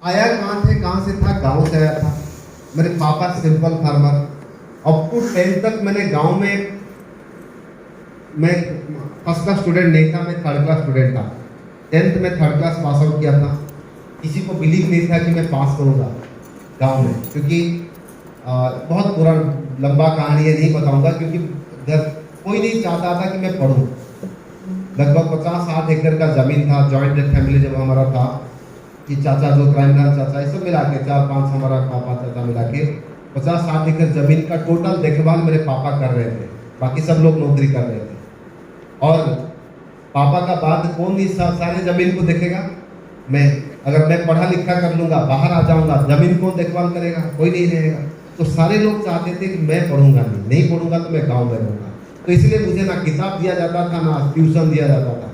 आया कहाँ से था, गांव से आया था। मेरे पापा simple farmer. Up to 10th तक मैंने गांव में, मैं फर्स्ट क्लास स्टूडेंट नहीं था, मैं थर्ड क्लास स्टूडेंट था। 10th में थर्ड क्लास पास आउट किया था। किसी को बिलीव नहीं था कि मैं पास करूँगा गांव में, क्योंकि बहुत पूरा लंबा कहानी है, नहीं बताऊंगा, क्योंकि घर कोई नहीं चाहता था कि मैं पढ़ूँ। लगभग 50-60 एकड़ का ज़मीन था। जॉइंट फैमिली जब हमारा था कि चाचा जो क्राइम ब्रांच चाचा, ये सब मिला के 4-5 हमारा पापा चाचा मिला के 50-60 एकड़ ज़मीन का टोटल देखभाल मेरे पापा कर रहे थे। बाकी सब लोग नौकरी कर रहे थे। और पापा का बाद कौन इस सारे ज़मीन को देखेगा? मैं, अगर मैं पढ़ा लिखा कर लूँगा, बाहर आ जाऊँगा, ज़मीन कौन देखभाल करेगा? कोई नहीं रहेगा। तो सारे लोग चाहते थे कि मैं पढ़ूंगा, नहीं पढ़ूंगा तो मैं गाँव में रहूँगा। तो इसलिए मुझे ना किताब दिया जाता था, ना ट्यूशन दिया जाता था।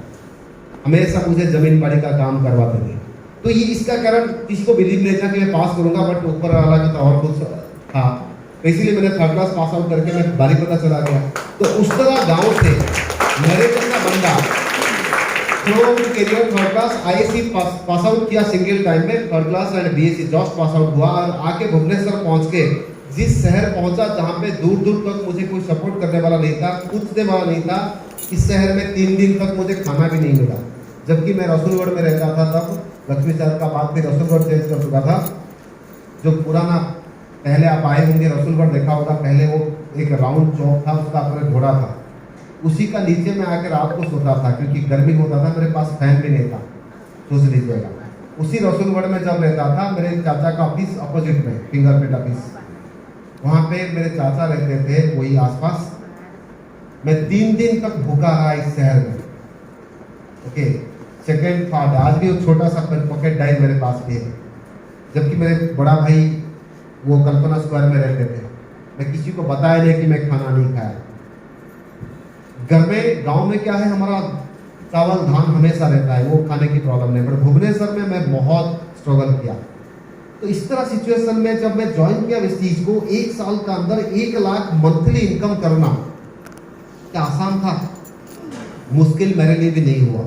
हमेशा मुझे जमीन बाड़ी का काम करवाते थे। तो ये इसका कारण किसको बिलीव नहीं था कि मैं पास करूंगा, बट ऊपर वाला की तो और कुछ था। तो इसीलिए मैंने थर्ड क्लास पास आउट करके मैं बारीपदा चला गया। तो उस तरह गाँव से मेरे जैसा बंदा जो career third class ISC pass out किया सिंगल टाइम में, third class and BSc just pass out हुआ, और आके भुवनेश्वर पहुंच के जिस शहर पहुंचा जहां पे दूर दूर तक मुझे कोई सपोर्ट करने वाला नहीं था, पूछने वाला नहीं था, इस शहर में 3 दिन तक मुझे खाना भी नहीं मिला। जबकि मैं रसूलगढ़ में रहता था, तब लक्ष्मी साहब का बाद फिर रसूलगढ़ चेंज कर चुका था। जो पुराना, पहले आप आए होंगे रसूलगढ़ देखा होगा, पहले वो एक राउंड चौक था, उसका अपने घोड़ा था, उसी का नीचे में आकर रात को सोता था, क्योंकि गर्मी होता था, मेरे पास फैन भी नहीं था, सोच लीजिएगा। उसी रसूलगढ़ में जब रहता था, मेरे चाचा का ऑफिस अपोजिट में फिंगरप्रिंट ऑफिस, वहाँ पे मेरे चाचा रहते थे, वही आसपास। मैं 3 दिन तक भूखा रहा इस शहर में। ओके, सेकेंड थॉट, आज भी वो छोटा सा पॉकेट डायल मेरे पास भी है। जबकि मेरे बड़ा भाई वो कल्पना स्क्वायर में रहते थे, मैं किसी को बताया नहीं कि मैं खाना नहीं खाया। घर में, गांव में क्या है, हमारा चावल धान हमेशा रहता है, वो खाने की प्रॉब्लम नहीं। पर भुवनेश्वर में मैं बहुत स्ट्रगल किया। तो इस तरह सिचुएशन में जब मैं ज्वाइन किया इस चीज को, 1 साल का अंदर 1 लाख मंथली इनकम करना क्या आसान था? मुश्किल मेरे लिए भी नहीं हुआ।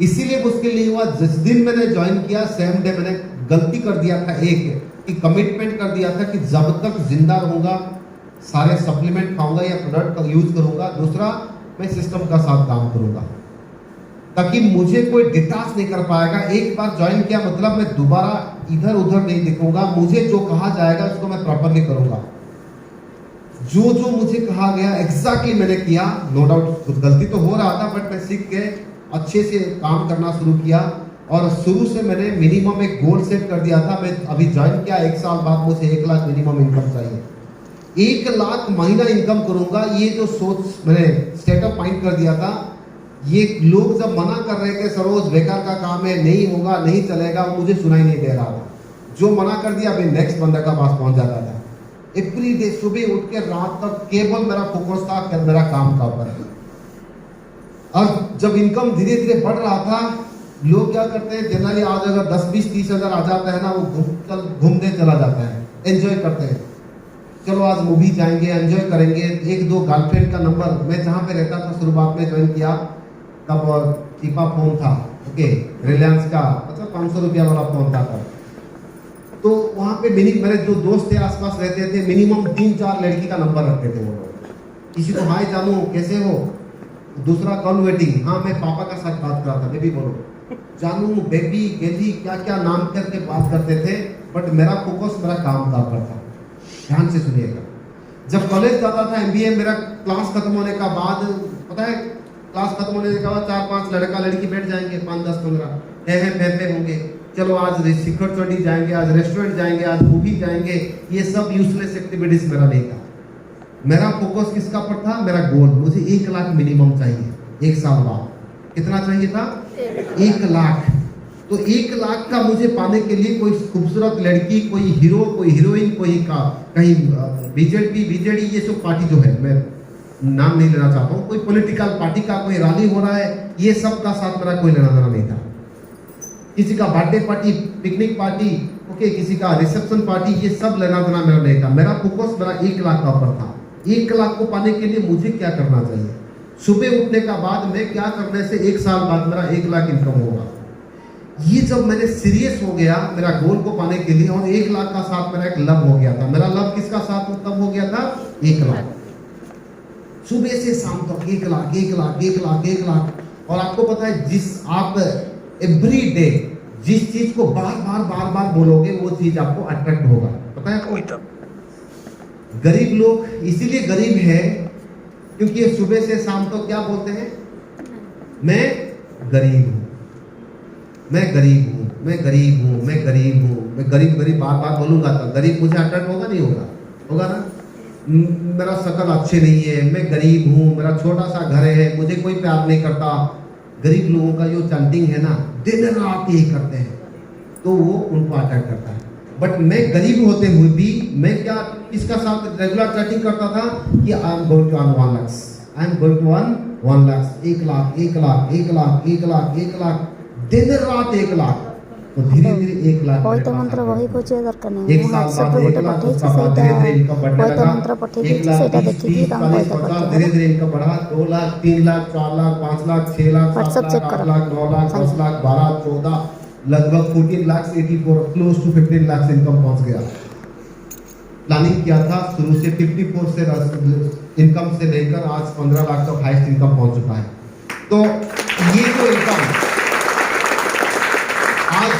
इसीलिए मुश्किल नहीं हुआ, जिस दिन मैंने ज्वाइन किया सेम डे मैंने गलती कर दिया था, एक कि कमिटमेंट कर दिया था कि जब तक जिंदा रहूंगा सारे सप्लीमेंट खाऊंगा या प्रोडक्ट का यूज करूंगा। दूसरा, मैं सिस्टम का साथ काम करूंगा, ताकि मुझे कोई डिटाच नहीं कर पाएगा। एक बार ज्वाइन किया मतलब मैं दोबारा इधर उधर नहीं दिखूंगा। मुझे जो कहा जाएगा उसको मैं प्रॉपरली करूंगा। जो जो मुझे कहा गया एग्जैक्टली मैंने किया। नो डाउट गलती तो हो रहा था, बट मैं सीख के अच्छे से काम करना शुरू किया। और शुरू से मैंने मिनिमम एक गोल सेट कर दिया था। मैं अभी ज्वाइन किया 1 साल बाद, मुझे 1 लाख मिनिमम इनकम चाहिए, 1 लाख महीना इनकम करूंगा। ये जो सोच मैंने स्टेटअप माइंड कर दिया था। ये लोग जब मना कर रहे थे, सरोज बेकार का काम है, नहीं होगा, नहीं चलेगा, मुझे सुनाई नहीं दे रहा था। जो मना कर दिया अभी नेक्स्ट बंदे का पास पहुंच जाता था। एवरी डे सुबह उठ के रात तक केवल मेरा फोकस था मेरा काम का ऊपर। और जब इनकम धीरे धीरे बढ़ रहा था, लोग क्या करते हैं, जनरली आज अगर 10, 20, 30 हजार आ जाता है ना, वो घूमने चला जाता है, एंजॉय करते हैं। चलो आज मूवी जाएंगे, एंजॉय करेंगे। 1-2 गर्लफ्रेंड का नंबर, मैं जहाँ पे रहता था शुरुआत में ज्वाइन किया तब टीपा फोन था, ओके, रिलायंस का, मतलब 500 रुपया वाला फोन था तब। तो वहाँ पे मेरे जो दोस्त थे आसपास रहते थे, मिनिमम 3-4 लड़की का नंबर रखते थे वो लोग। किसी को हाय जानू कैसे हो, दूसरा कॉल वेटिंग, हाँ मैं पापा का साथ बात कर रहा था, बेबी बोलो, जानू, बेबी, गेली, क्या क्या नाम करके बात करते थे। बट मेरा फोकस मेरा काम का ऊपर था। ध्यान से सुनिएगा। जब कॉलेज जाता था एमबीए, मेरा क्लास खत्म होने का बाद, पता है, क्लास खत्म होने के बाद 4-5 लड़का लड़की बैठ जाएंगे, 5, 10, 15 फे होंगे। चलो आज शिखर चोटी जाएंगे, आज रेस्टोरेंट जाएंगे, आज मूवी जाएंगे। ये सब यूजलेस एक्टिविटीज मेरा नहीं था। मेरा फोकस किसका पर था? मेरा गोल, मुझे 1 लाख मिनिमम चाहिए 1 साल बाद। कितना चाहिए था? 1 लाख। तो 1 लाख का मुझे पाने के लिए कोई खूबसूरत लड़की, कोई हीरो, कोई हीरोइन, कोई का कहीं बीजेडी, ये सब पार्टी जो है, मैं नाम नहीं लेना चाहता हूँ, कोई पॉलिटिकल पार्टी का कोई रैली हो रहा है, ये सब का साथ मेरा कोई लेना देना नहीं था। किसी का birthday party, picnic party, okay, किसी का रिसेप्शन पार्टी, ये सब लेना देना मेरा नहीं था। मेरा फोकस मेरा 1 लाख का ऊपर था। 1 लाख को पाने के लिए मुझे क्या करना चाहिए? सुबह उठने का बाद मैं क्या करने से 1 साल बाद मेरा 1 लाख इनकम होगा। ये जब मैंने सीरियस हो गया मेरा गोल को पाने के लिए, और 1 लाख का साथ मेरा एक लब हो गया था। मेरा लब किसका साथ तब हो गया था? 1 लाख। सुबह से शाम तक 1 लाख 1 लाख 1 लाख 1 लाख। और आपको पता है, जिस आप एवरी डे जिस चीज को बार बार बोलोगे वो चीज आपको अट्रैक्ट होगा। पता है आपको? गरीब लोग इसीलिए गरीब है क्योंकि ये सुबह से शाम तक क्या बोलते हैं? मैं गरीब हूं, मैं गरीब हूं, मैं गरीब हूं, मैं गरीब हूं, मैं गरीब गरीब बार बार बोलूंगा तो गरीब मुझे अट्रैक्ट होगा नहीं होगा? होगा ना? मेरा शकल अच्छी नहीं है, मैं गरीब हूं, मेरा छोटा सा घर है, मुझे कोई प्यार नहीं करता। गरीब लोगों का जो चैंटिंग है ना, दिन रात यही करते हैं, तो वो उनको अट्रैक्ट करता है। बट मैं गरीब होते हुए भी मैं क्या किसका साथ रेगुलर चैटिंग करता था कि I am going to earn 1 lakh, I am going to earn 1 lakh, 1 lakh 1 lakh 1 lakh 1 lakh 1 lakh, दिन रात 1 लाख। तो धीरे धीरे 1 लाख ହଇତ ମନ୍ତ୍ର ବହି ଖୋଜିବା ଦରକାର ନାହିଁ। एक ମୁଁ साल ହ୍ୱାଟ୍ସଆପ୍ରେ बाद 1 ଗୋଟେ लाख, ପଠେଇଛି, उसका बाद ସେଇଟା धीरे धीरे इनकम बढ़ने ହଇତ लगा। ମନ୍ତ୍ର पठेଇ 1 ଦେଇଛି, लाख ସେଇଟା 20, ଦେଖିକି 30, ତମକୁ 40, ହଇତ 50, କରିଦେବ। धीरे धीरे इनकम बढ़ा। 2 लाख 3 लाख 4 लाख 5 लाख 6 लाख 7 WhatsApp लाख check 8 करो। लाख 9 लाख 10 लाख 12 14 लगभग 14 lakh 84 close to 15 lakh income पहुंच गया। प्लानिंग किया था शुरू से 54 से इनकम से लेकर आज 15 लाख तक हाईएस्ट इनकम पहुंच चुका है। तो ये जो इनकम आज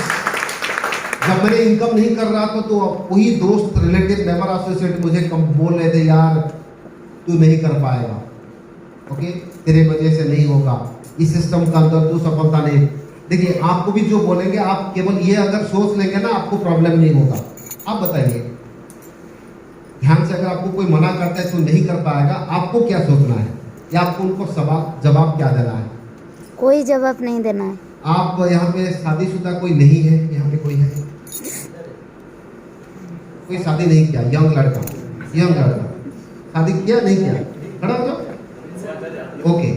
जब मैंने इनकम नहीं कर रहा था तो वही दोस्त रिलेटिव नेबर एसोसिएट मुझे बोल रहे थे, यार तू नहीं कर पाएगा, ओके तेरे वजह से नहीं होगा, इस सिस्टम का अंदर तू सफलता नहीं। देखिए आपको भी जो बोलेंगे आप केवल ये अगर सोच लेंगे ना आपको प्रॉब्लम नहीं होगा। आप बताइए ध्यान से, अगर आपको कोई मना करता है तो नहीं कर पाएगा, आपको क्या सोचना है या आपको उनको जवाब क्या देना है? कोई जवाब नहीं देना है। आप यहाँ पे शादीशुदा कोई नहीं है? यहाँ पे कोई है? कोई शादी नहीं किया? यंग लड़का शादी किया नहीं किया? खड़ा हो जाओ। Okay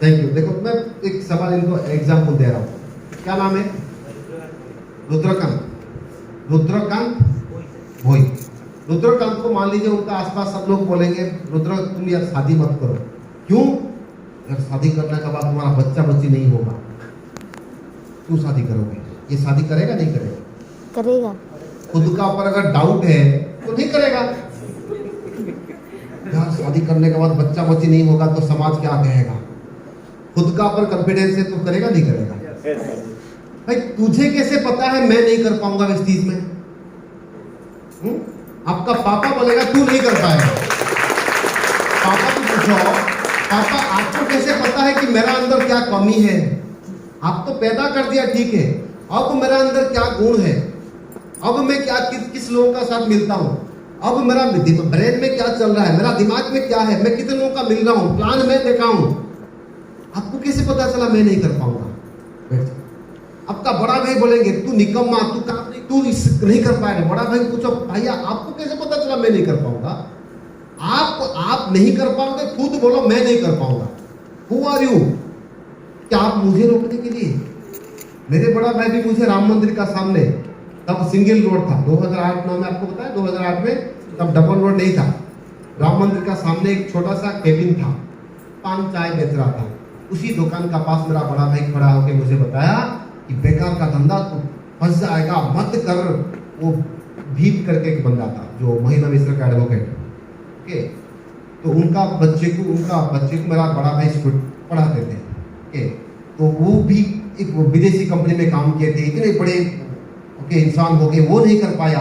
thank you. देखो मैं एक सवाल इनको एग्जाम्पल दे रहा हूँ। क्या नाम है? रुद्रकांत भोई। रुद्रकांत को मान लीजिए उनका आसपास सब लोग बोलेंगे रुद्र तुम यार शादी मत करो। क्यों? अगर शादी करने के बाद तुम्हारा बच्चा बच्ची नहीं होगा, क्यों शादी करोगे? ये शादी करेगा नहीं करेगा? करेगा। खुद का ऊपर अगर डाउट है तो नहीं करेगा। यार शादी करने के बाद बच्चा बच्ची नहीं होगा तो समाज क्या कहेगा? खुद का ऊपर कॉन्फिडेंस है तो करेगा नहीं करेगा? भाई तुझे कैसे पता है मैं नहीं कर पाऊंगा इस चीज में? आपका पापा बोलेगा तू नहीं कर पाएगा। पापा को पूछो, पापा आपको कैसे पता है कि मेरा अंदर क्या कमी है? आप तो पैदा कर दिया ठीक है, अब मेरा अंदर क्या गुण है, अब मैं क्या किस लोगों का साथ मिलता हूँ, अब मेरा ब्रेन में क्या चल रहा है, मेरा दिमाग में क्या है, मैं कितने लोगों का मिल रहा हूँ, प्लान में देखा हूँ। आपको कैसे पता चला मैं नहीं कर पाऊंगा? आपका बड़ा भाई बोलेंगे तू निकम्मा, तू काम नहीं, तू नहीं कर पाएगा। बड़ा भाई पूछो भैया आपको कैसे पता चला मैं नहीं कर पाऊंगा? आप नहीं कर पाओगे, खुद बोलो मैं नहीं कर पाऊंगा। Who are you? क्या आप मुझे रोकने के लिए? मेरे बड़ा भाई भी मुझे राम मंदिर का सामने, तब सिंगल रोड था 2008-9 में, आपको पता है 2008 में तब डबल रोड नहीं था। राम मंदिर का सामने एक छोटा सा केबिन था, पान चाय बेच रहा था। उसी दुकान का पास मेरा बड़ा भाई खड़ा होकर मुझे बताया कि बेकार का धंधा तो फंस जाएगा, मत कर। वो भीप करके एक बंदा था जो महिला मिश्र का एडवोकेट, ओके, तो उनका बच्चे को मेरा बड़ा भाई पढ़ाते थे, ओके, तो वो भी एक विदेशी कंपनी में काम किए थे, इतने बड़े ओके इंसान हो गए, वो नहीं कर पाया।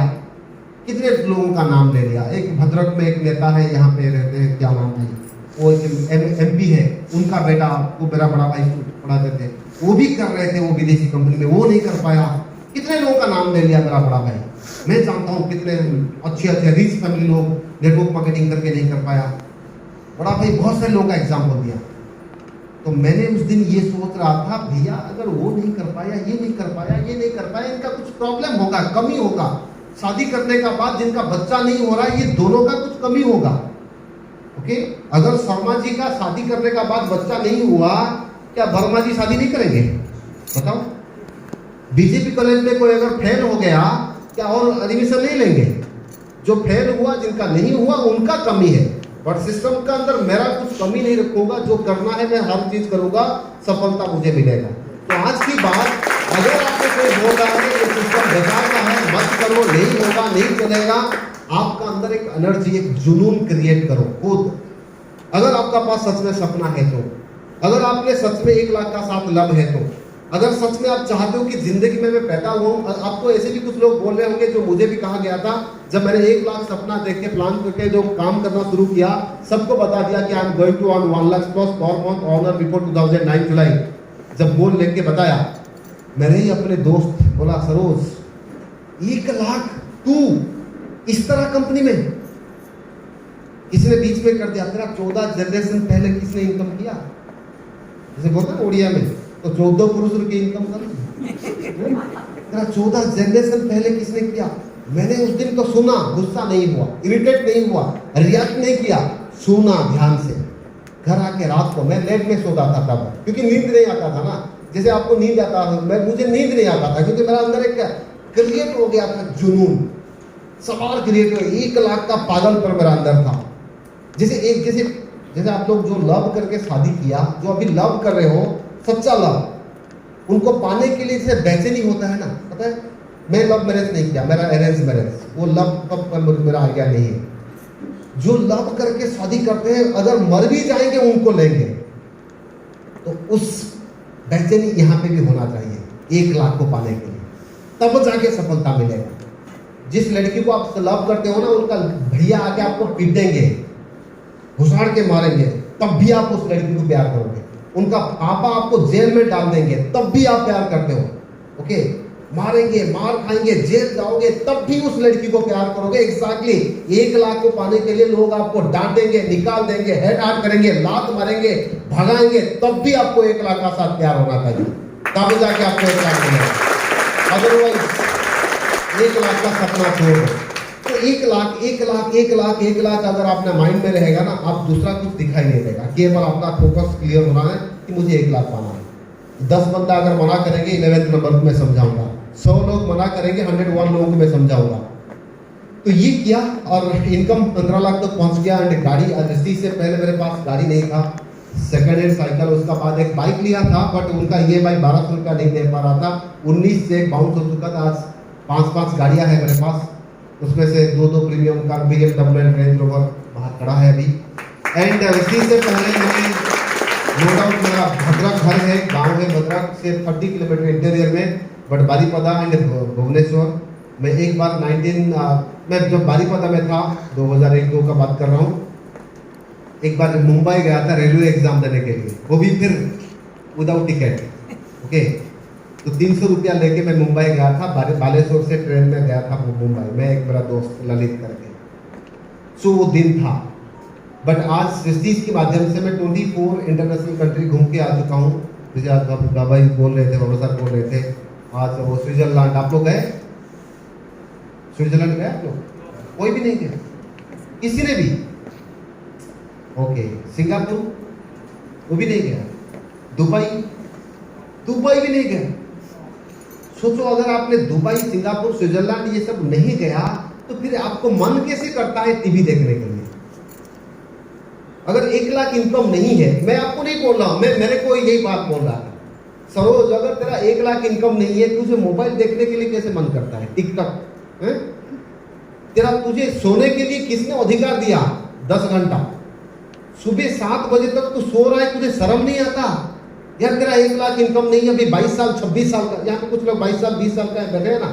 कितने लोगों का नाम ले लिया। एक भद्रक में एक नेता है, यहाँ पे रहते हैं, क्या नाम है, वो MP है, उनका बेटा वो मेरा बड़ा भाई पढ़ाते थे, वो भी कर रहे थे वो विदेशी कंपनी में, वो नहीं कर पाया। कितने लोगों का नाम ले लिया मेरा बड़ा भाई। मैं जानता हूँ कितने अच्छे रिच फैमिली लोग नेटवर्क मार्केटिंग करके नहीं कर पाया। बड़ा भाई बहुत सारे लोगों का एग्जाम्पल दिया। तो मैंने उस दिन ये सोच रहा था, भैया अगर वो नहीं कर पाया, ये नहीं कर पाया, ये नहीं कर पाया, इनका कुछ प्रॉब्लम होगा, कमी होगा। शादी करने का बाद जिनका बच्चा नहीं हो रहा है, ये दोनों का कुछ कमी होगा। ओके, अगर शर्मा जी का शादी करने का बाद बच्चा नहीं हुआ, क्या वर्मा जी शादी नहीं करेंगे? बताओ। बीजेपी कॉलेज में कोई अगर फेल हो गया, क्या और एडमिशन नहीं लेंगे? जो फेल हुआ, जिनका नहीं हुआ, उनका कमी है। बट सिस्टम का अंदर मेरा कुछ कमी नहीं रखूंगा, जो करना है मैं हर चीज करूंगा, सफलता मुझे मिलेगा। तो आज की बात, अगर आपको कोई बोल रहा है कि सिस्टम बेकार का है, मत करो, नहीं होगा, नहीं चलेगा, आपका अंदर एक एनर्जी, एक जुनून क्रिएट करो खुद। अगर आपका पास सच में सपना है तो, अगर आपने सच में 1 लाख का साथ लब है तो, अगर सच में आप चाहते हो कि जिंदगी में मैं पैदा हुआ हूं, आपको ऐसे भी कुछ लोग बोल रहे होंगे जो मुझे भी कहा गया था, जब मैंने 1 लाख सपना देख के प्लान करके जो काम करना शुरू किया, सबको बता दिया कि I am going to earn 1 lakh plus per month on or before 2009 July. जब गोल लेके बताया, मेरे ही अपने दोस्त बोला, सरोज 1 लाख तू इस तरह कंपनी में, किसी ने बीच में कर दिया, तेरा 14 जनरेशन पहले किसने इनकम किया, जैसे बोलता है उड़िया में, तो 14 पुरुष की इनकम कर, तेरा 14 जनरेशन पहले किसने किया। मैंने उस दिन तो सुना, गुस्सा नहीं हुआ, इरिटेट नहीं हुआ, रिएक्ट नहीं किया, सुना ध्यान से। घर आके रात को मैं लेट में सोता था तब, क्योंकि नींद नहीं आता था ना, जैसे आपको नींद आता है, मुझे नींद नहीं आता था, क्योंकि मेरा अंदर एक क्रिएट हो गया था जुनून, सवाल क्रिएट हो, 1 लाख का पागल पर मेरा अंदर था। जैसे आप लोग जो लव करके शादी किया, जो अभी लव कर रहे हो, सच्चा लव, उनको पाने के लिए जैसे बेचैनी होता है ना, पता है, मैं लव मैरिज नहीं किया, मेरा अरेंज मैरिज, वो लव कब मेरा आइडिया नहीं है। जो लव करके शादी करते हैं, अगर मर भी जाएंगे उनको लेंगे, तो उस बेचैनी यहाँ पे भी होना चाहिए 1 लाख को पाने के लिए, तब जाके सफलता मिलेगा। जिस लड़की को आप लव करते हो ना, उनका भैया आके आपको पीटेंगे, घुसाड़ के मारेंगे, तब भी आप उस लड़की को प्यार करोगे। उनका पापा आपको जेल में डाल देंगे, तब भी आप प्यार करते हो। ओके, मारेंगे, मार खाएंगे, जेल जाओगे, तब भी उस लड़की को प्यार करोगे। एग्जैक्टली 1 लाख को पाने के लिए लोग आपको डांटेंगे, निकाल देंगे, हेड आउट करेंगे, लात मारेंगे, भगाएंगे, तब भी आपको 1 लाख का साथ प्यार होना चाहिए, तब जाके आपको 1 लाख मिलेगा। अदरवाइज 1 लाख का सपना छोड़ दो। तो 1 लाख अगर आपने माइंड में रहेगा ना, आप दूसरा कुछ दिखाई नहीं देगा, केवल आपका फोकस क्लियर होना है कि मुझे 1 लाख पाना है। 10 बंदा अगर मना करेंगे, 11th नंबर को मैं समझाऊंगा, 100 लोग मना करेंगे, 101 लोगों को मैं समझाऊंगा। तो ये किया और इनकम 15 लाख तक पहुंच गया। एंड गाड़ी, रजिस्ट्री से पहले मेरे पास गाड़ी नहीं था, सेकेंड हैंड साइकिल, उसका बाद एक बाइक लिया था, बट उनका EMI 1200 रुपया नहीं दे पा रहा था, 19 से बाउंस हो चुका था। आज 5 गाड़ियां हैं मेरे पास, उसमें से 2 premium car, BMW and range rover बाहर खड़ा है अभी। एंड इसी से पहले मैंने, नो डाउट, मेरा भद्रक घर है, गांव है भद्रक से 30 किलोमीटर इंटीरियर में, बट बारीपदा एंड भुवनेश्वर। मैं एक बार मैं जब बारीपदा में था, 2001-2 का बात कर रहा हूँ, एक बार मुंबई गया था रेलवे एग्जाम देने के लिए, वो भी फिर विदाउट टिकट। ओके, तो 300 रुपया लेके मैं मुंबई गया था, बालेश्वर से ट्रेन में गया था मुंबई, मैं एक मेरा दोस्त ललित करके। सो वो दिन था, बट आज इस चीज़ के माध्यम से मैं 24 इंटरनेशनल कंट्री घूम के आ चुका हूँ। जैसे आज बाबा जी बोल रहे थे, बाबा साहब बोल रहे थे, आज वो स्विट्जरलैंड, आप लोग गए स्विट्जरलैंड गए आप लोग? कोई भी नहीं गया, किसी ने भी? ओके, सिंगापुर वो भी नहीं गया, दुबई भी नहीं गया। सोचो, अगर आपने दुबई, सिंगापुर, स्विट्जरलैंड ये सब नहीं गया, तो फिर आपको मन कैसे करता है टीवी देखने के लिए? अगर 1 लाख इनकम नहीं है, मैं आपको नहीं बोल रहा हूं, मेरे को यही बात बोल रहा था, सरोज अगर तेरा 1 लाख इनकम नहीं है, तुझे मोबाइल देखने के लिए कैसे मन करता है? टिकटॉक तुझे सोने के लिए किसने अधिकार दिया? 10 घंटा सुबह 7 बजे तक तू सो रहा है, तुझे शर्म नहीं आता? यार तेरा 1 लाख इनकम नहीं है, अभी 22 साल 26 साल का, यहाँ पे कुछ लोग 22 साल 20 साल का बैठे हैं ना,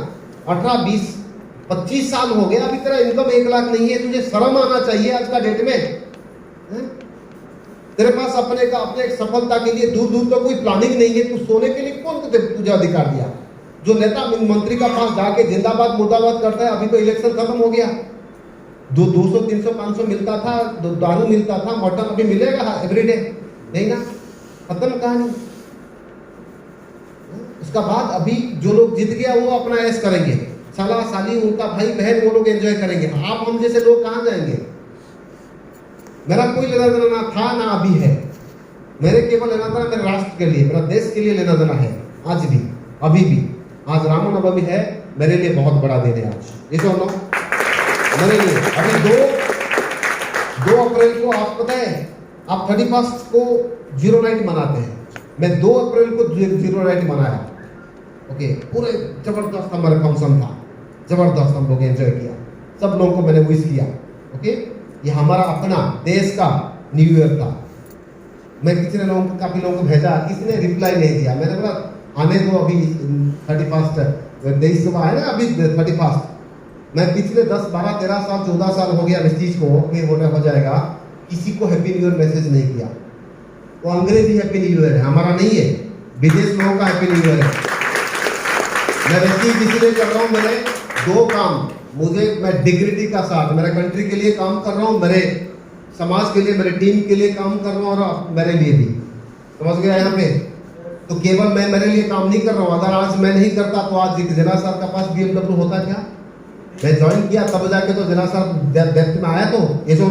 18 20 25 साल हो गया, अभी तेरा इनकम 1 लाख नहीं है, तुझे शर्म आना चाहिए आज का डेट में। तेरे पास अपने सफलता के लिए दूर दूर तक कोई प्लानिंग नहीं है, तू सोने के लिए कौन तुझे अधिकार दिया? जो नेता मंत्री का पास जाके जिंदाबाद मुर्दाबाद करता है, अभी तो इलेक्शन खत्म हो गया, 200 300 500 मिलता था, दारू मिलता था, मटन अभी मिलेगा एवरीडे? नहीं ना, खत्म कहानी। उसका बाद अभी जो लोग जीत गया वो अपना ऐश करेंगे, साला साली उनका भाई बहन वो लोग एंजॉय करेंगे, आप हम जैसे लोग कहाँ जाएंगे? मेरा कोई लेना देना ना था ना अभी है, मेरे केवल लेना देना मेरे राष्ट्र के लिए, मेरा देश के लिए लेना देना है, आज भी अभी भी। आज रामनवमी है, मेरे लिए बहुत बड़ा दिन है आज, ये तो नो मेरे लिए। अभी 2 अप्रैल को आप पता है, आप 31 को जीरो नाइट मनाते हैं, मैं 2 अप्रैल को जीरो नाइट मनाया। ओके, पूरे जबरदस्त हमारा फंक्शन था, जबरदस्त हम लोग एंजॉय किया, सब लोगों को मैंने विश किया। ओके, ये हमारा अपना देश का न्यू ईयर था। मैं किसी ने लोगों को काफ़ी लोगों को भेजा, किसी ने रिप्लाई नहीं दिया। मैंने बोला आने दो, अभी 31 23 सुबह है ना, अभी 31। मैं पिछले 10 12 13 साल 14 साल हो गया इस चीज़ को कि होने हो जाएगा, किसी को हैप्पी न्यू ईयर मैसेज नहीं किया। वो अंग्रेजी हैप्पी न्यू ईयर है, हमारा नहीं है, विदेश लोगों का हैप्पी न्यू ईयर है। मैं वैसे ही किसी ने कर रहा हूँ, मैंने 2 काम, मैं डिग्निटी का साथ मेरे कंट्री के लिए काम कर रहा हूँ, मेरे समाज के लिए, मेरे टीम के लिए काम कर रहा हूँ, और मेरे लिए भी। समझ गया यहाँ पे? तो केवल मैं मेरे लिए काम नहीं कर रहा हूँ। अगर आज मैं नहीं करता तो आज जना सर का पास BMW होता क्या? मैं ज्वाइन किया तब जाके तो जना सर डेप्थ में आया, तो ये जो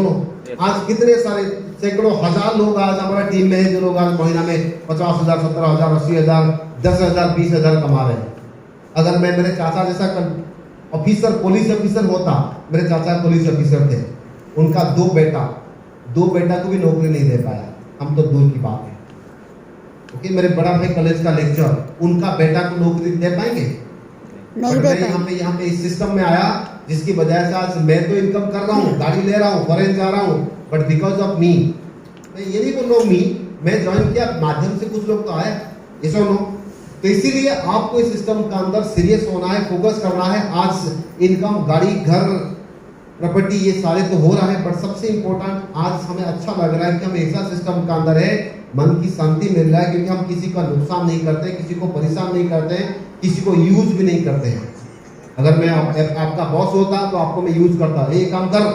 आज कितने सारे सैकड़ों हजार लोग आज हमारा टीम में है, जो लोग आज महीना में 50,000 70,000 80,000 10,000 20,000 कमा रहे हैं। अगर मैं मेरे चाचा जैसा ऑफिसर, पुलिस ऑफिसर होता, मेरे चाचा पुलिस ऑफिसर थे, उनका 2 बेटा को भी नौकरी नहीं दे पाया, हम तो दूर की बात है। ओके, मेरे बड़ा भाई कॉलेज का लेक्चर, उनका बेटा को नौकरी दे पाएंगे? नहीं दे यहाँ पे इस सिस्टम में आया, जिसकी वजह से आज मैं तो इनकम कर रहा हूँ, गाड़ी ले रहा हूँ, फॉरेन जा रहा हूँ, बट बिकॉज ऑफ मी। मैं ये नहीं बोल रहा हूँ मी, मैं ज्वाइन किया माध्यम से कुछ लोग तो आए, ऐसा नो। तो इसीलिए आपको इस सिस्टम का अंदर सीरियस होना है, फोकस करना है। आज इनकम, गाड़ी, घर, प्रॉपर्टी, ये सारे तो हो रहा है, बट सबसे इंपॉर्टेंट आज हमें अच्छा लग रहा है कि हम ऐसा सिस्टम का अंदर है, मन की शांति मिल रहा है, क्योंकि हम किसी का नुकसान नहीं करते, किसी को परेशान नहीं करते, किसी को यूज भी नहीं करते हैं। अगर मैं आपका बॉस होता तो आपको मैं यूज करता, ये काम कर,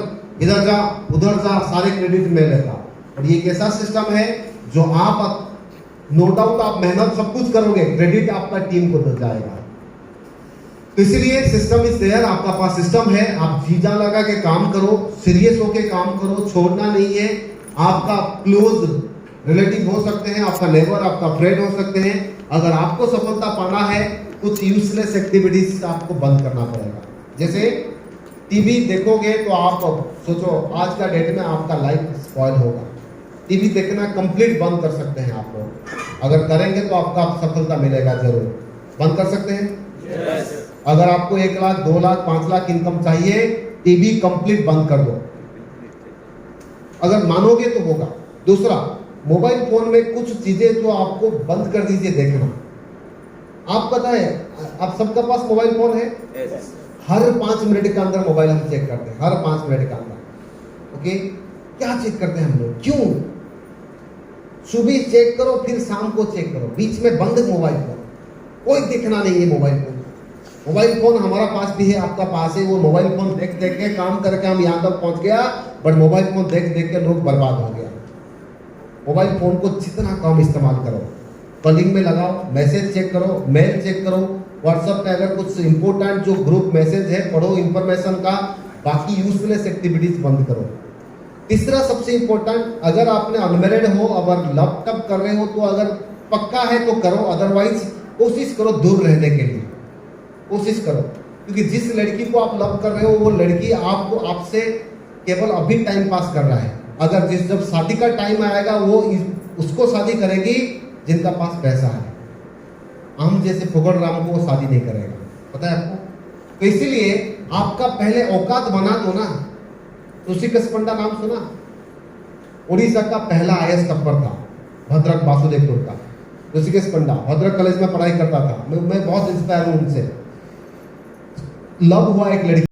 इधर जा उधर जा, सारे क्रेडिट में लेता। और ये एक ऐसा सिस्टम है जो आप नो डाउट आप मेहनत सब कुछ करोगे, क्रेडिट आपका टीम को दे जाएगा। तो इसलिए सिस्टम इज देयर, आपका पास सिस्टम है, आप जी जान लगा के काम करो, सीरियस होके काम करो, छोड़ना नहीं है। आपका क्लोज रिलेटिव हो सकते हैं, आपका नेबर, आपका फ्रेंड हो सकते हैं। अगर आपको सफलता पाना है, कुछ यूजलेस एक्टिविटीज आपको बंद करना पड़ेगा। जैसे टीवी देखोगे तो आप सोचो आज का डेट में आपका लाइफ स्पॉइल होगा। टीवी देखना कंप्लीट बंद कर सकते हैं आप लोग, अगर करेंगे तो आपका सफलता मिलेगा जरूर। बंद कर सकते हैं? yes. अगर आपको 1 लाख 2 लाख 5 लाख इनकम चाहिए, टीवी कंप्लीट बंद कर दो, अगर मानोगे तो होगा। दूसरा, मोबाइल फोन में कुछ चीजें जो आपको बंद कर दीजिए देखना। आप पता है आप सबका पास मोबाइल फोन है, yes. हर 5 मिनट के अंदर मोबाइल हम चेक करते हैं, हर 5 मिनट के अंदर। ओके, क्या चेक करते हैं हम लोग? क्यों? सुबह चेक करो, फिर शाम को चेक करो, बीच में बंद मोबाइल फोन, कोई देखना नहीं है मोबाइल फोन। मोबाइल फोन हमारा पास भी है, आपका पास है, वो मोबाइल फोन देख देख के काम करके हम यहाँ तक पहुंच गया, बट मोबाइल फोन देख देख के लोग बर्बाद हो गया। मोबाइल फोन को जितना कम इस्तेमाल करो, कॉलिंग में लगाओ, मैसेज चेक करो, मेल चेक करो, व्हाट्सएप पे अगर कुछ इंपॉर्टेंट जो ग्रुप मैसेज है पढ़ो इंफॉर्मेशन का, बाकी यूजलेस एक्टिविटीज बंद करो। तीसरा सबसे इंपॉर्टेंट, अगर आपने अनमैरिड हो, अगर लव टब कर रहे हो तो अगर पक्का है तो करो, अदरवाइज कोशिश करो दूर रहने के लिए, कोशिश करो। क्योंकि जिस लड़की को आप लव कर रहे हो वो लड़की आपको आपसे केवल अभी टाइम पास कर रहा है। अगर जब शादी का टाइम आएगा वो उसको शादी करेगी जिनका पास पैसा है। हम जैसे फुगड़ राम को वो शादी नहीं करेगा, पता है आपको। तो इसीलिए आपका पहले औकात बना दो ना। ऋषिकेश पंडा नाम सुना? उड़ीसा का पहला IAS टॉपर था, भद्रक वासुदेवपुर का। ऋषिकेश पंडा भद्रक कॉलेज में पढ़ाई करता था, मैं बहुत इंस्पायर हूं उनसे। लव हुआ एक लड़की